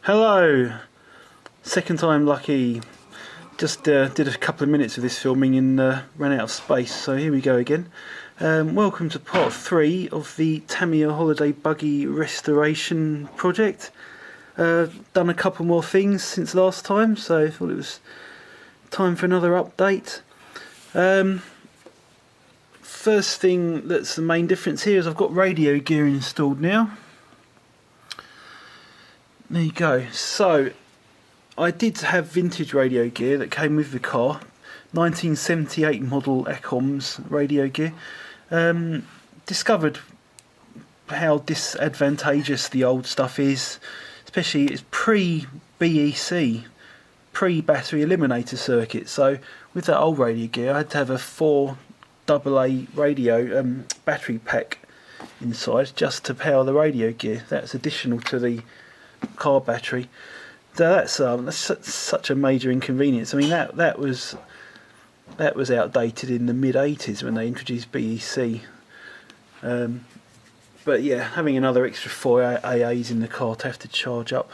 Hello! Second time lucky. Just did a couple of minutes of this filming and ran out of space, so here we go again. Welcome to part 3 of the Tamiya Holiday Buggy restoration project. Done a couple more things since last time, so I thought it was time for another update. First thing that's the main difference here is I've got radio gear installed now. There you go. So I did have vintage radio gear that came with the car, 1978 model Acoms radio gear. Discovered how disadvantageous the old stuff is, especially it's pre-BEC, pre-battery eliminator circuit. So with that old radio gear I had to have a 4 AA radio battery pack inside just to power the radio gear. That's additional to the car battery. So that's such a major inconvenience. I mean that was outdated in the mid 80s when they introduced BEC. But yeah, having another extra 4 AAs in the car to have to charge up,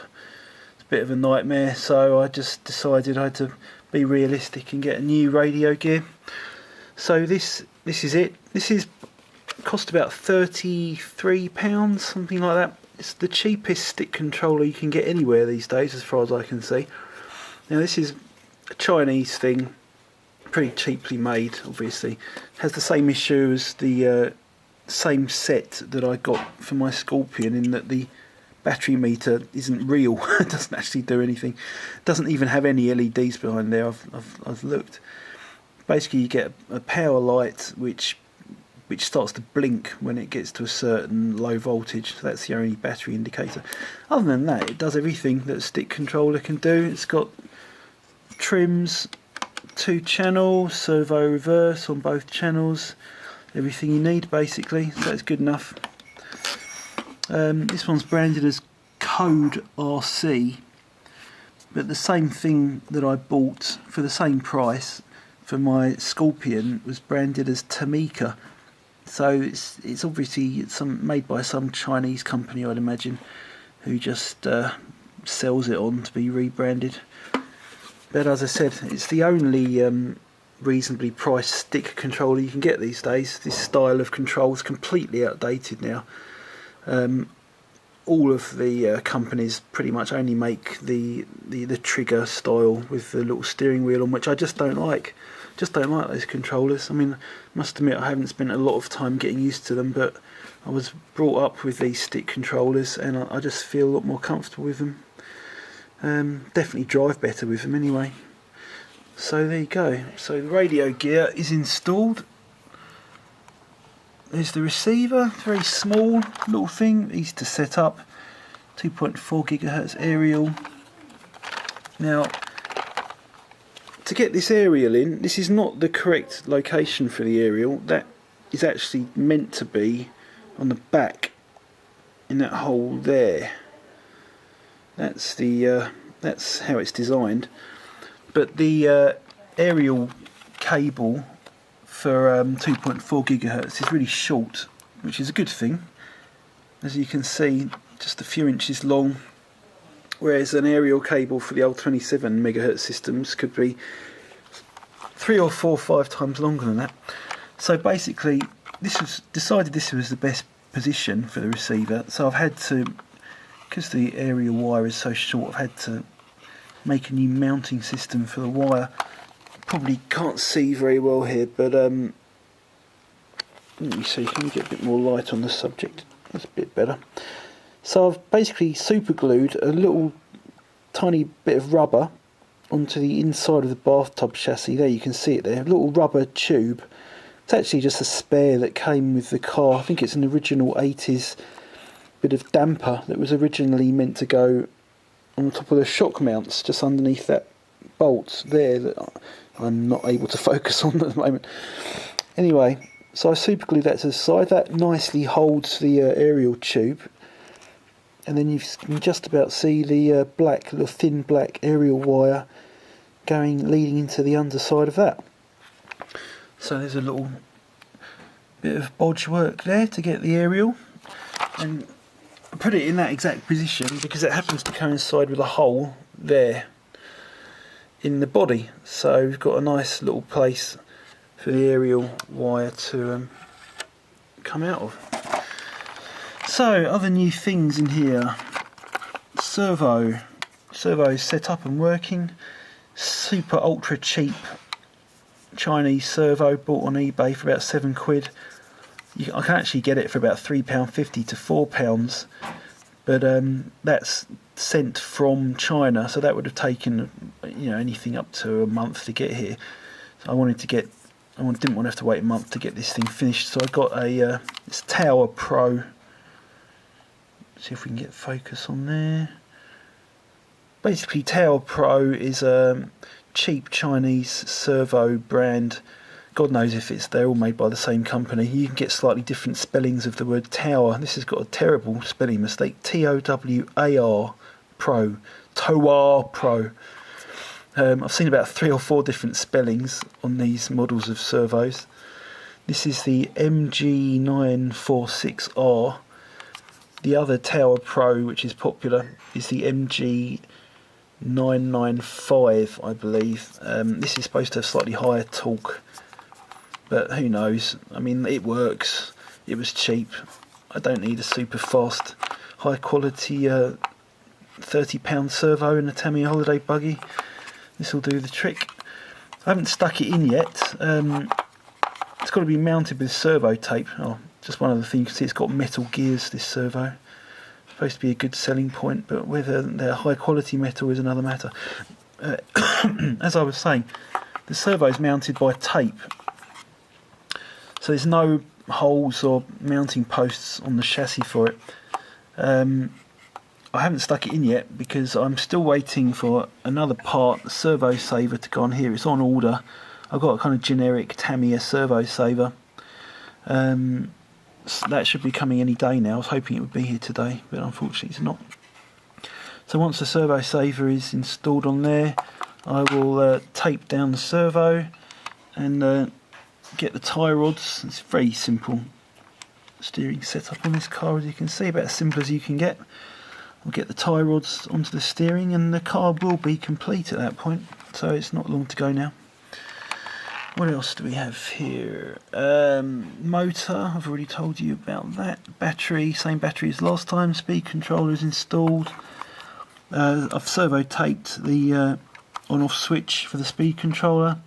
it's a bit of a nightmare. So I just decided I had to be realistic and get a new radio gear. So this is it. This is cost about £33, something like that. It's the cheapest stick controller you can get anywhere these days, as far as I can see. Now this is a Chinese thing, pretty cheaply made, obviously. It has the same issue as the same set that I got for my Scorpion, in that the battery meter isn't real. It doesn't actually do anything. It doesn't even have any LEDs behind there. I've looked. Basically, you get a power light which starts to blink when it gets to a certain low voltage. So that's the only battery indicator. Other than that, it does everything that a stick controller can do. It's got trims, 2 channels, servo reverse on both channels, everything you need basically, so that's good enough. This one's branded as Code RC, but the same thing that I bought for the same price for my Scorpion was branded as Tamiya. So it's obviously made by some Chinese company, I'd imagine, who just sells it on to be rebranded. But as I said, it's the only reasonably priced stick controller you can get these days. This style of control is completely outdated now. All of the companies pretty much only make the trigger style with the little steering wheel on, which I just don't like. Just don't like those controllers. I mean, I must admit I haven't spent a lot of time getting used to them, but I was brought up with these stick controllers and I just feel a lot more comfortable with them. Definitely drive better with them anyway. So there you go. So the radio gear is installed. There's the receiver, very small little thing, easy to set up. 2.4 gigahertz aerial. Now, to get this aerial in, this is not the correct location for the aerial. That is actually meant to be on the back, in that hole there. That's how it's designed. But the aerial cable for 2.4 gigahertz is really short, which is a good thing. As you can see, just a few inches long, whereas an aerial cable for the old 27 megahertz systems could be 3 or 4 or 5 times longer than that. So basically, this was decided this was the best position for the receiver. So I've had to, because the aerial wire is so short, I've had to make a new mounting system for the wire. Probably can't see very well here, but let me see, can we get a bit more light on the subject? That's a bit better. So I've basically super glued a little tiny bit of rubber onto the inside of the bathtub chassis. There, you can see it there, a little rubber tube. It's actually just a spare that came with the car. I think it's an original 80s bit of damper that was originally meant to go on top of the shock mounts, just underneath that bolt there that I'm not able to focus on at the moment. Anyway, so I super glued that to the side. That nicely holds the aerial tube. And then you can just about see the little thin black aerial wire leading into the underside of that. So there's a little bit of bodge work there to get the aerial. And I put it in that exact position because it happens to coincide with a hole there in the body, so we've got a nice little place for the aerial wire to come out of. So other new things in here: servo is set up and working. Super ultra cheap Chinese servo, bought on eBay for about £7. I can actually get it for about £3.50 to £4, but that's sent from China, so that would have taken, you know, anything up to a month to get here. So I didn't want to have to wait a month to get this thing finished, so I got a this Tower Pro. See if we can get focus on there. Basically, Tower Pro is a cheap Chinese servo brand. God knows if they're all made by the same company. You can get slightly different spellings of the word tower. This has got a terrible spelling mistake. Towar Pro. Towar Pro. I've seen about 3 or 4 different spellings on these models of servos. This is the MG946R. The other Tower Pro, which is popular, is the MG995, I believe. This is supposed to have slightly higher torque, but who knows? I mean, it works. It was cheap. I don't need a super fast, high quality £30 servo in a Tamiya Holiday Buggy. This will do the trick. I haven't stuck it in yet. It's got to be mounted with servo tape. Oh, just one other thing, you can see it's got metal gears, this servo. Supposed to be a good selling point, but whether they're high quality metal is another matter. As I was saying, the servo is mounted by tape, so there's no holes or mounting posts on the chassis for it. I haven't stuck it in yet because I'm still waiting for another part, the Servo Saver, to go on here. It's on order. I've got a kind of generic Tamiya Servo Saver. So that should be coming any day now. I was hoping it would be here today, but unfortunately it's not. So once the Servo Saver is installed on there, I will tape down the servo and get the tie rods. It's very simple steering setup on this car, as you can see, about as simple as you can get. I'll get the tie rods onto the steering and the car will be complete at that point, so it's not long to go now. What else do we have here? Motor, I've already told you about that. Battery, same battery as last time. Speed controller is installed. I've servo taped the on-off switch for the speed controller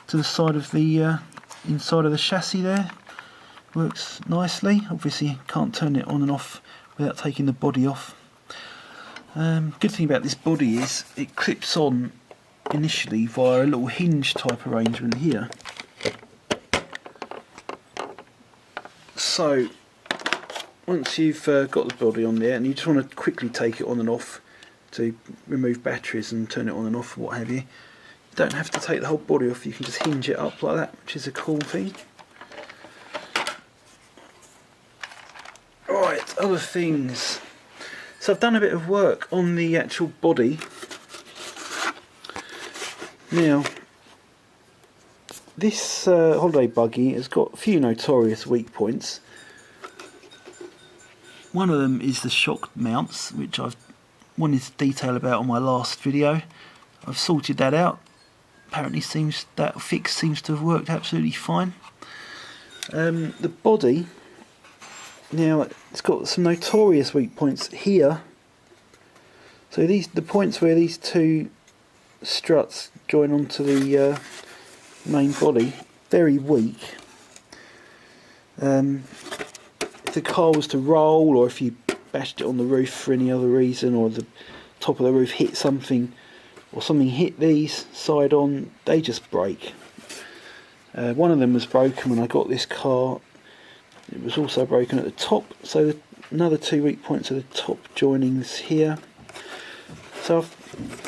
to the side of the inside of the chassis there. Works nicely. Obviously can't turn it on and off without taking the body off. Good thing about this body is it clips on initially via a little hinge type arrangement here. So once you've got the body on there and you just want to quickly take it on and off to remove batteries and turn it on and off, what have you, you don't have to take the whole body off. You can just hinge it up like that, which is a cool thing. Right, other things. So I've done a bit of work on the actual body. Now, this holiday buggy has got a few notorious weak points. One of them is the shock mounts, which I've wanted to detail about on my last video. I've sorted that out. Apparently that fix seems to have worked absolutely fine. The body, now it's got some notorious weak points here. So the points where these two struts join onto the main body, very weak. If the car was to roll, or if you bashed it on the roof for any other reason, or the top of the roof hit something, or something hit these side on, they just break. One of them was broken when I got this car. It was also broken at the top, so another two weak points at the top joinings here. So I've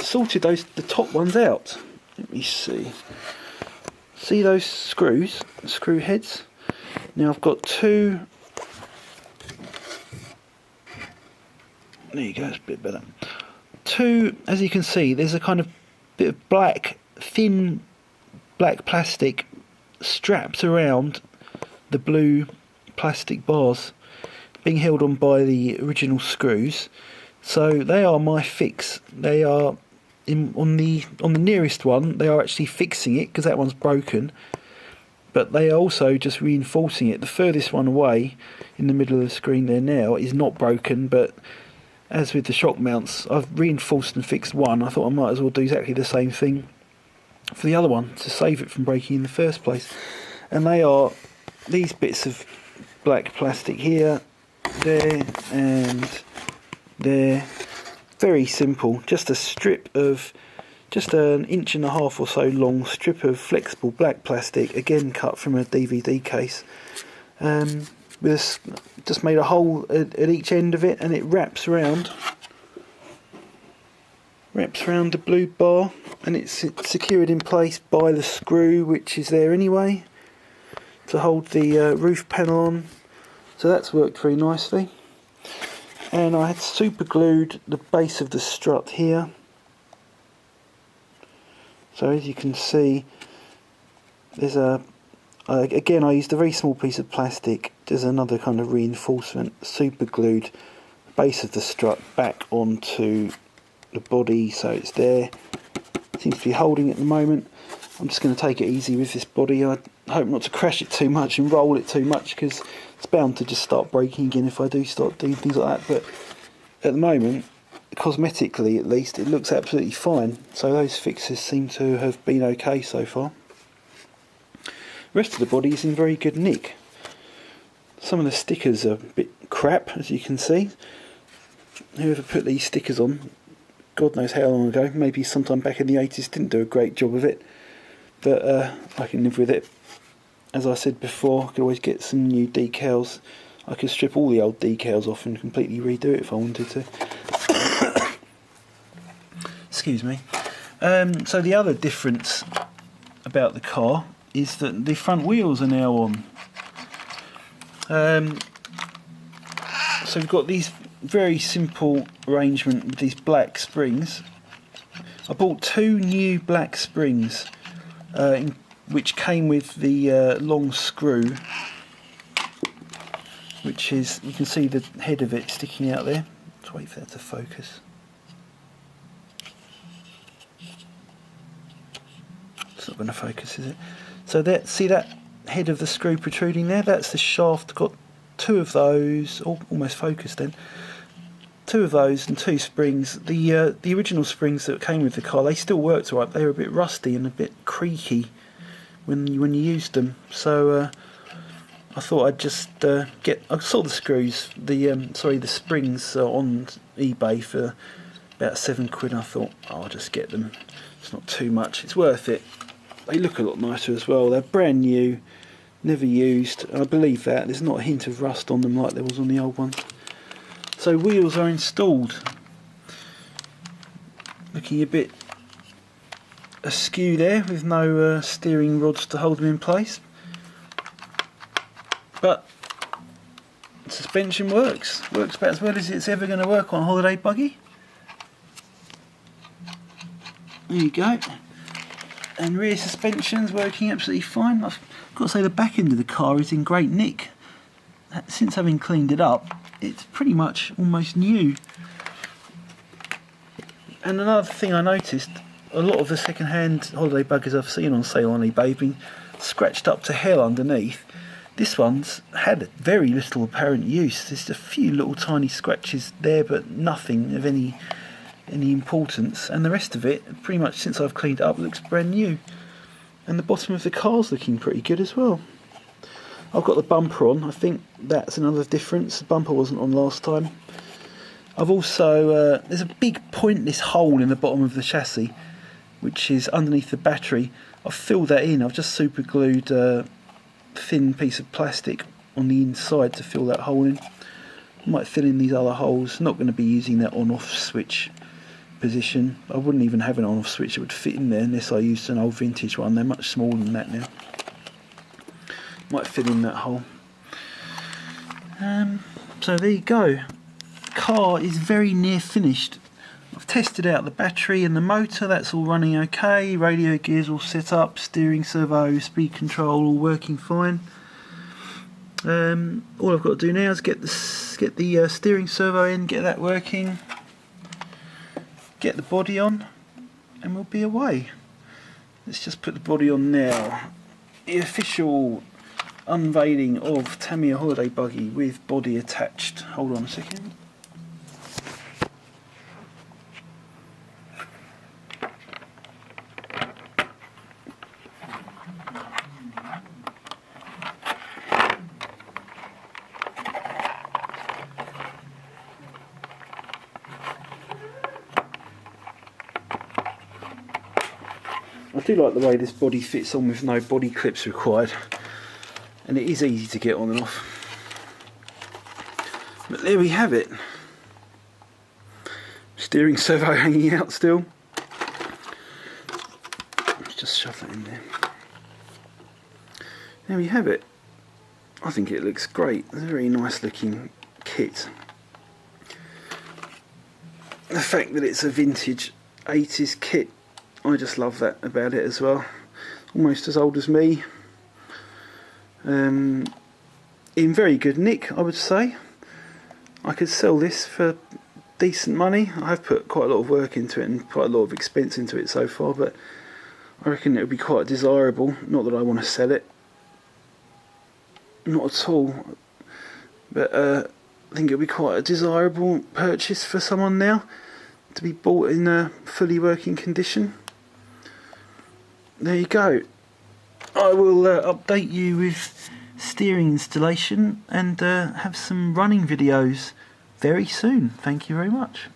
sorted the top ones out. Let me see. See those screws, screw heads? Now I've got two. There you go, it's a bit better. Two, as you can see, there's a kind of bit of black, thin black plastic strapped around the blue plastic bars being held on by the original screws. So they are my fix. They are on the nearest one. They are actually fixing it because that one's broken, but they are also just reinforcing it. The furthest one away in the middle of the screen there now is not broken, but as with the shock mounts, I've reinforced and fixed one. I thought I might as well do exactly the same thing for the other one to save it from breaking in the first place. And they are these bits of black plastic here, there and there. Very simple, just a strip of, just an 1.5 inch or so long strip of flexible black plastic, again cut from a DVD case, just made a hole at each end of it, and it wraps around the blue bar, and it's secured in place by the screw, which is there anyway to hold the roof panel on. So that's worked very nicely. And I had super glued the base of the strut here. So as you can see, there's again I used a very small piece of plastic. There's another kind of reinforcement, super glued the base of the strut back onto the body, so it's there. Seems to be holding at the moment. I'm just going to take it easy with this body. I hope not to crash it too much and roll it too much, because it's bound to just start breaking again if I do start doing things like that. But at the moment, cosmetically at least, it looks absolutely fine. So those fixes seem to have been okay so far. The rest of the body is in very good nick. Some of the stickers are a bit crap, as you can see. Whoever put these stickers on, God knows how long ago, maybe sometime back in the 80s, didn't do a great job of it. But I can live with it. As I said before, I could always get some new decals. I could strip all the old decals off and completely redo it if I wanted to. Excuse me. So the other difference about the car is that the front wheels are now on. So we've got these very simple arrangement with these black springs. I bought 2 new black springs, which came with the long screw, which is, you can see the head of it sticking out there. Let's wait for that to focus. It's not going to focus, is it? So that, see that head of the screw protruding there? That's the shaft. Got 2 of those, almost focused then. 2 of those and 2 springs. The original springs that came with the car, they still worked all right. They were a bit rusty and a bit creaky when you used them. So I thought I'd just I saw the screws, the springs on eBay for about £7. I thought, I'll just get them. It's not too much. It's worth it. They look a lot nicer as well. They're brand new, never used. I believe that. There's not a hint of rust on them like there was on the old ones. So wheels are installed. Looking a bit askew there with no steering rods to hold them in place. But suspension works about as well as it's ever going to work on a holiday buggy. There you go. And rear suspension's working absolutely fine. I've got to say the back end of the car is in great nick. Since having cleaned it up, it's pretty much almost new. And another thing I noticed, a lot of the second-hand holiday buggies I've seen on sale on eBay have been scratched up to hell underneath. This one's had very little apparent use. There's a few little tiny scratches there, but nothing of any importance. And the rest of it, pretty much since I've cleaned it up, looks brand new. And the bottom of the car's looking pretty good as well. I've got the bumper on. I think that's another difference. The bumper wasn't on last time. I've also there's a big pointless hole in the bottom of the chassis, which is underneath the battery. I've filled that in. I've just super glued a thin piece of plastic on the inside to fill that hole in. I might fill in these other holes. Not going to be using that on-off switch position. I wouldn't even have an on-off switch that would fit in there unless I used an old vintage one. They're much smaller than that now. Might fill in that hole. So there you go. Car is very near finished. I've tested out the battery and the motor. That's all running okay. Radio gear's all set up. Steering, servo, speed control all working fine. All I've got to do now is get the steering servo in, get that working, get the body on, and we'll be away. Let's just put the body on now. The official unveiling of Tamiya Holiday Buggy with body attached. Hold on a second. I do like the way this body fits on with no body clips required, and it is easy to get on and off. But there we have it. Steering servo hanging out still. Let's just shove that in there. There we have it. I think it looks great. It's a very nice looking kit. The fact that it's a vintage 80s kit, I just love that about it as well. Almost as old as me. In very good nick, I would say. I could sell this for decent money. I've put quite a lot of work into it and quite a lot of expense into it so far, but I reckon it would be quite desirable. Not that I want to sell it, not at all, but I think it would be quite a desirable purchase for someone now, to be bought in a fully working condition. There you go. I will update you with steering installation and have some running videos very soon. Thank you very much.